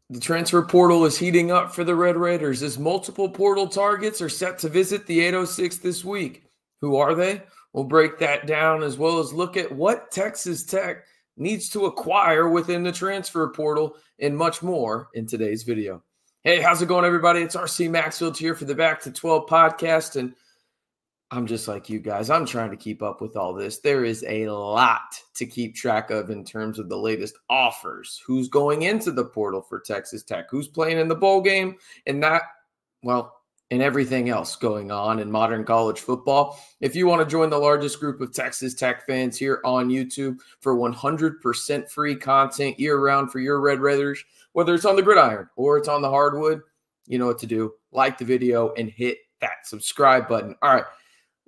The transfer portal is heating up for the Red Raiders as multiple portal targets are set to visit the 806 this week. Who are they? We'll break that down as well as look at what Texas Tech needs to acquire within the transfer portal and much more in today's video. Hey, how's it going, everybody? It's RC Maxfield here for the Back to 12 podcast, and I'm just like you guys. I'm trying to keep up with all this. There is a lot to keep track of in terms of the latest offers, who's going into the portal for Texas Tech, who's playing in the bowl game, and that, well, and everything else going on in modern college football. If you want to join the largest group of Texas Tech fans here on YouTube for 100% free content year-round for your Red Raiders, whether it's on the gridiron or it's on the hardwood, you know what to do. Like the video and hit that subscribe button. All right.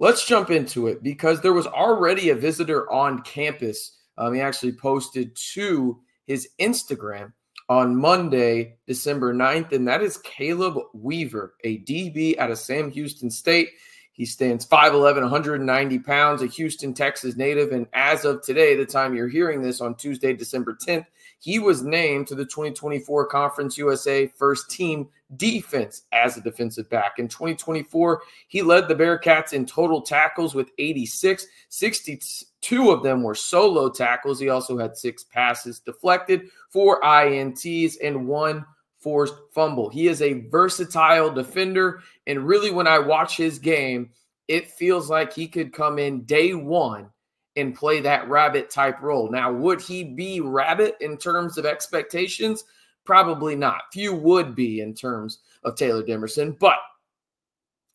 Let's jump into it because there was already a visitor on campus. He actually posted to his Instagram on Monday, December 9th, and that is Caleb Weaver, a DB out of Sam Houston State. He stands 5'11", 190 pounds, a Houston, Texas native, and as of today, the time you're hearing this on Tuesday, December 10th, he was named to the 2024 Conference USA First Team Defense as a defensive back. In 2024, he led the Bearcats in total tackles with 86. 62 of them were solo tackles. He also had 6 passes deflected, 4 INTs, and 1 forced fumble. He is a versatile defender, and really when I watch his game, it feels like he could come in day one and play that rabbit type role. Now, would he be rabbit in terms of expectations? Probably not. Few would be in terms of Taylor Demerson, but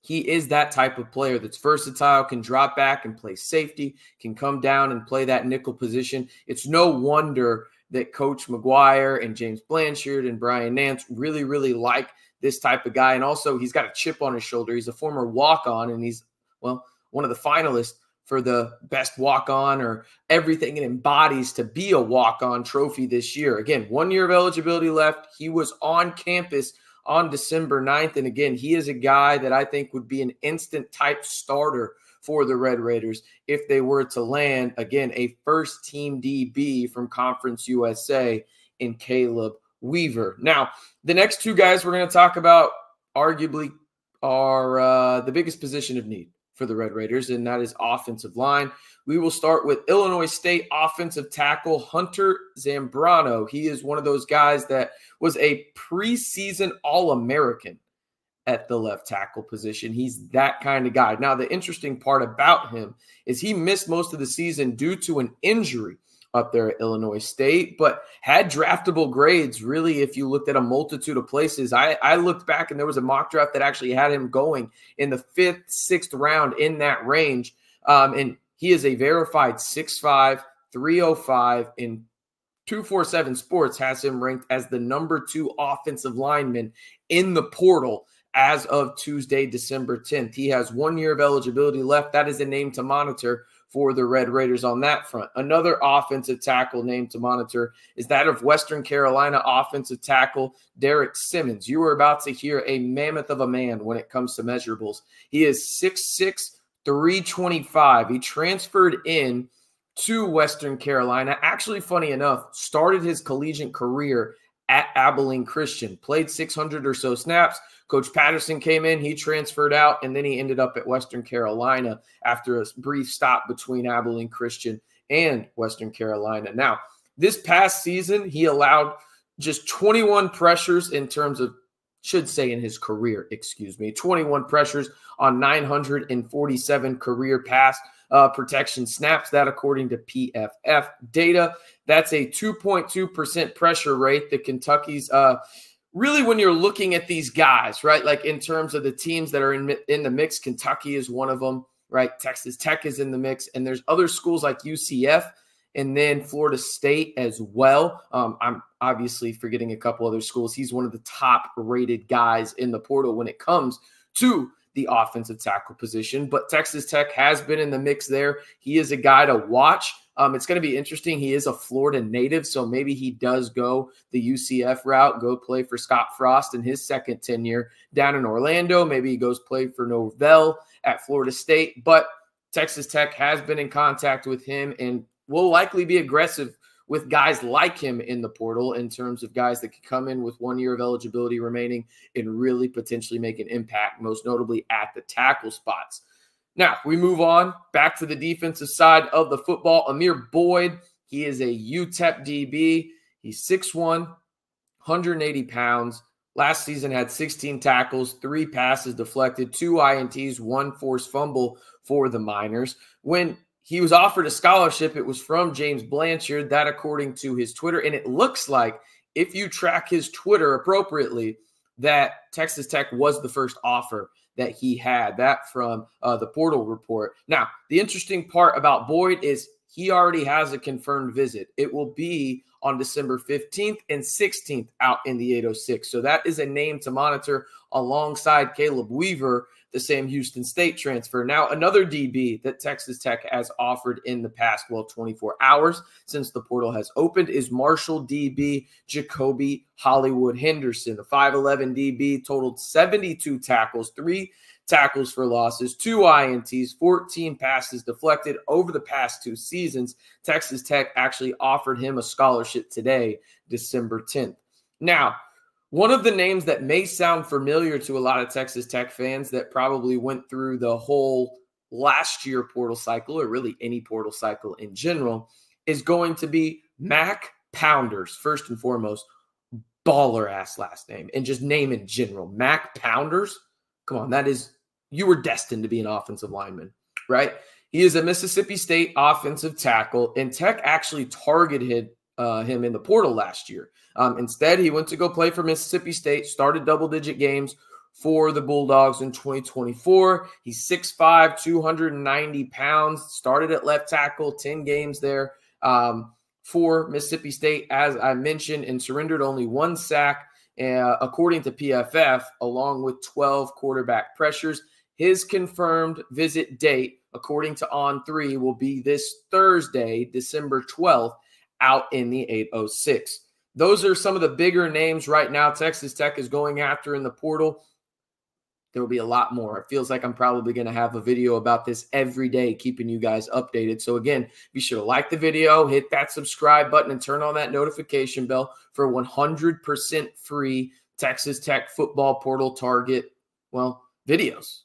he is that type of player that's versatile, can drop back and play safety, can come down and play that nickel position. It's no wonder that Coach McGuire and James Blanchard and Brian Nance really, really like this type of guy. And also, he's got a chip on his shoulder. He's a former walk-on, and he's, well, one of the finalists for the best walk-on or everything it embodies to be a walk-on trophy this year. Again, 1 year of eligibility left. He was on campus on December 9th. And again, he is a guy that I think would be an instant type starter for the Red Raiders if they were to land, again, a first-team DB from Conference USA in Caleb Weaver. Now, the next two guys we're going to talk about arguably are the biggest position of need for the Red Raiders, and that is offensive line. We will start with Illinois State offensive tackle Hunter Zambrano. He is one of those guys that was a preseason All-American at the left tackle position. He's that kind of guy. Now, the interesting part about him is he missed most of the season due to an injury up there at Illinois State, but had draftable grades, really, if you looked at a multitude of places. I looked back, and there was a mock draft that actually had him going in the 5th, 6th round in that range, and he is a verified 6'5", 305, and 247 Sports has him ranked as the #2 offensive lineman in the portal as of Tuesday, December 10th. He has 1 year of eligibility left. That is a name to monitor for the Red Raiders on that front. Another offensive tackle name to monitor is that of Western Carolina offensive tackle Derek Simmons. You are about to hear a mammoth of a man when it comes to measurables. He is 6'6", 325. He transferred in to Western Carolina. Actually, funny enough, started his collegiate career at Abilene Christian, played 600 or so snaps. Coach Patterson came in, he transferred out, and then he ended up at Western Carolina after a brief stop between Abilene Christian and Western Carolina. Now, this past season, he allowed just 21 pressures in terms of, should say in his career, 21 pressures on 947 career pass protection snaps. That according to PFF data. That's a 2.2% pressure rate that Kentucky's really, when you're looking at these guys, right, like in terms of the teams that are in the mix, Kentucky is one of them, right? Texas Tech is in the mix, and there's other schools like UCF and then Florida State as well. I'm obviously forgetting a couple other schools. He's one of the top-rated guys in the portal when it comes to the offensive tackle position, but Texas Tech has been in the mix there. He is a guy to watch. It's going to be interesting. He is a Florida native, so maybe he does go the UCF route, go play for Scott Frost in his second tenure down in Orlando. Maybe he goes play for Norvell at Florida State, but Texas Tech has been in contact with him and will likely be aggressive with guys like him in the portal in terms of guys that could come in with 1 year of eligibility remaining and really potentially make an impact, most notably at the tackle spots. Now, we move on back to the defensive side of the football. Amir Boyd, he is a UTEP DB. He's 6'1", 180 pounds. Last season had 16 tackles, 3 passes deflected, 2 INTs, 1 forced fumble for the Miners. When he was offered a scholarship, it was from James Blanchard, that according to his Twitter. And it looks like, if you track his Twitter appropriately, that Texas Tech was the first offer that he had, that from the portal report. Now, the interesting part about Boyd is he already has a confirmed visit. It will be on December 15th and 16th out in the 806. So that is a name to monitor alongside Caleb Weaver, the same Houston State transfer. Now, another DB that Texas Tech has offered in the past, 24 hours since the portal has opened, is Marshall DB Jacoby Hollywood Henderson. The 5'11 DB totaled 72 tackles, 3 tackles for losses, 2 INTs, 14 passes deflected over the past 2 seasons. Texas Tech actually offered him a scholarship today, December 10th. Now, one of the names that may sound familiar to a lot of Texas Tech fans that probably went through the whole last year portal cycle, or really any portal cycle in general, is going to be Mac Pounders. First and foremost, baller-ass last name, and just name in general. Mac Pounders? Come on, that is, you were destined to be an offensive lineman, right? He is a Mississippi State offensive tackle, and Tech actually targeted him in the portal last year. Instead, he went to go play for Mississippi State, started double-digit games for the Bulldogs in 2024. He's 6'5", 290 pounds, started at left tackle, 10 games there for Mississippi State, as I mentioned, and surrendered only 1 sack, according to PFF, along with 12 quarterback pressures. His confirmed visit date, according to On3, will be this Thursday, December 12th, out in the 806. Those are some of the bigger names right now Texas Tech is going after in the portal. There will be a lot more. It feels like I'm probably going to have a video about this every day, keeping you guys updated. So again, be sure to like the video, hit that subscribe button, and turn on that notification bell for 100% free Texas Tech football portal target, videos.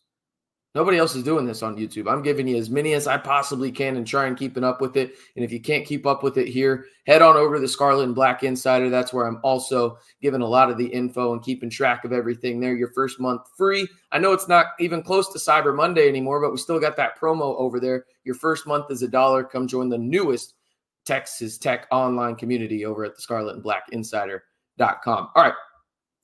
Nobody else is doing this on YouTube. I'm giving you as many as I possibly can and trying keeping up with it. And if you can't keep up with it here, head on over to the Scarlet and Black Insider. That's where I'm also giving a lot of the info and keeping track of everything there. Your first month free. I know it's not even close to Cyber Monday anymore, but we still got that promo over there. Your first month is $1. Come join the newest Texas Tech online community over at the Scarlet and Black Insider.com. All right.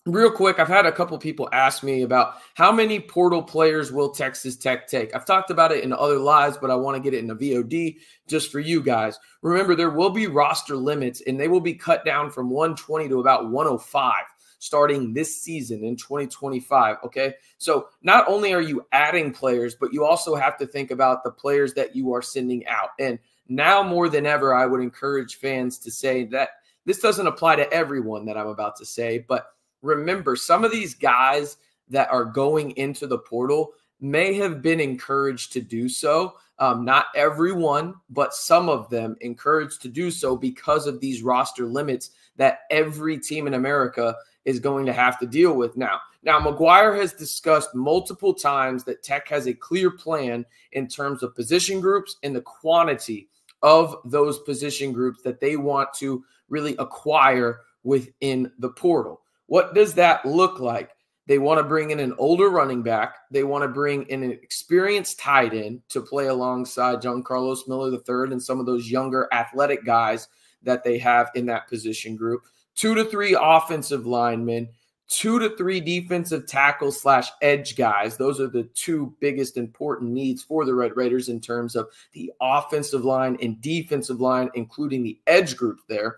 Real quick, I've had a couple people ask me about how many portal players will Texas Tech take. I've talked about it in other lives, but I want to get it in a VOD just for you guys. Remember, there will be roster limits, and they will be cut down from 120 to about 105 starting this season in 2025, okay? So not only are you adding players, but you also have to think about the players that you are sending out. And now more than ever, I would encourage fans to say that this doesn't apply to everyone that I'm about to say, but remember, some of these guys that are going into the portal may have been encouraged to do so. Not everyone, but some of them encouraged to do so because of these roster limits that every team in America is going to have to deal with now. Now, McGuire has discussed multiple times that Tech has a clear plan in terms of position groups and the quantity of those position groups that they want to really acquire within the portal. What does that look like? They want to bring in an older running back. They want to bring in an experienced tight end to play alongside John Carlos Miller III and some of those younger athletic guys that they have in that position group. 2 to 3 offensive linemen, 2 to 3 defensive tackle / edge guys. Those are the 2 biggest important needs for the Red Raiders in terms of the offensive line and defensive line, including the edge group there.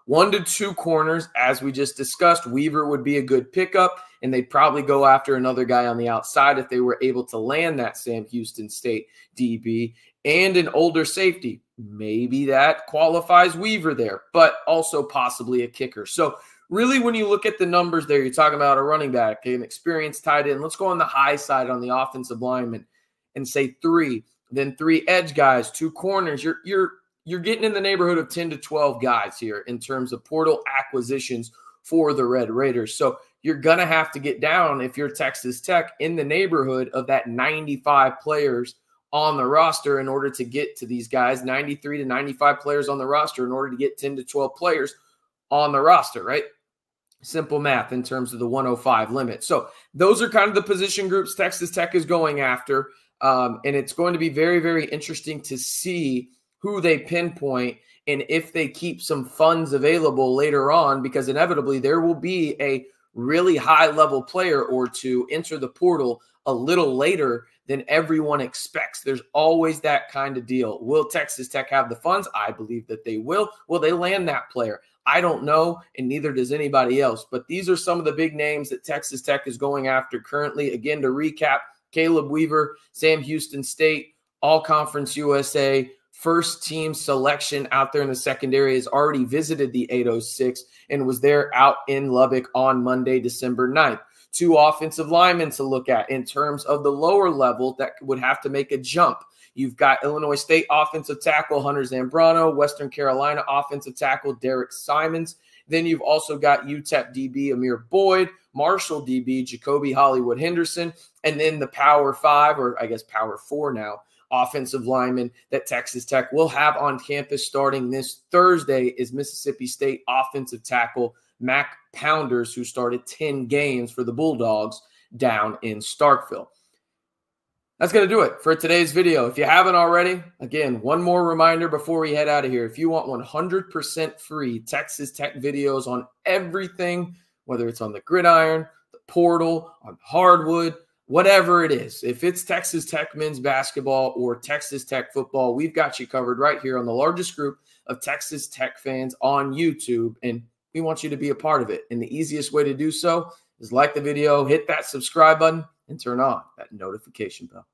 1 to 2 corners, as we just discussed. Weaver would be a good pickup, and they'd probably go after another guy on the outside if they were able to land that Sam Houston State DB, and an older safety. Maybe that qualifies Weaver there, but also possibly a kicker. So really, when you look at the numbers there, you're talking about a running back, an experienced tight end. Let's go on the high side on the offensive lineman and say 3, then 3 edge guys, 2 corners. you're getting in the neighborhood of 10 to 12 guys here in terms of portal acquisitions for the Red Raiders. So you're going to have to get down, if you're Texas Tech, in the neighborhood of that 95 players on the roster in order to get to these guys, 93 to 95 players on the roster in order to get 10 to 12 players on the roster, right? Simple math in terms of the 105 limit. So those are kind of the position groups Texas Tech is going after. And it's going to be very, very interesting to see who they pinpoint and if they keep some funds available later on, because inevitably there will be a really high-level player or two enter the portal a little later than everyone expects. There's always that kind of deal. Will Texas Tech have the funds? I believe that they will. Will they land that player? I don't know, and neither does anybody else. But these are some of the big names that Texas Tech is going after currently. Again, to recap, Caleb Weaver, Sam Houston State, All-Conference USA, first-team selection out there in the secondary, has already visited the 806 and was there out in Lubbock on Monday, December 9th. 2 offensive linemen to look at in terms of the lower level that would have to make a jump. You've got Illinois State offensive tackle Hunter Zambrano, Western Carolina offensive tackle Derek Simons. Then you've also got UTEP DB Amir Boyd, Marshall DB Jacoby Hollywood Henderson, and then the Power 5, or I guess Power 4 now, offensive lineman that Texas Tech will have on campus starting this Thursday is Mississippi State offensive tackle Mac Pounders, who started 10 games for the Bulldogs down in Starkville. That's going to do it for today's video. If you haven't already, again, one more reminder before we head out of here. If you want 100% free Texas Tech videos on everything, whether it's on the gridiron, the portal, on hardwood, whatever it is, if it's Texas Tech men's basketball or Texas Tech football, we've got you covered right here on the largest group of Texas Tech fans on YouTube, and we want you to be a part of it. And the easiest way to do so is like the video, hit that subscribe button, and turn on that notification bell.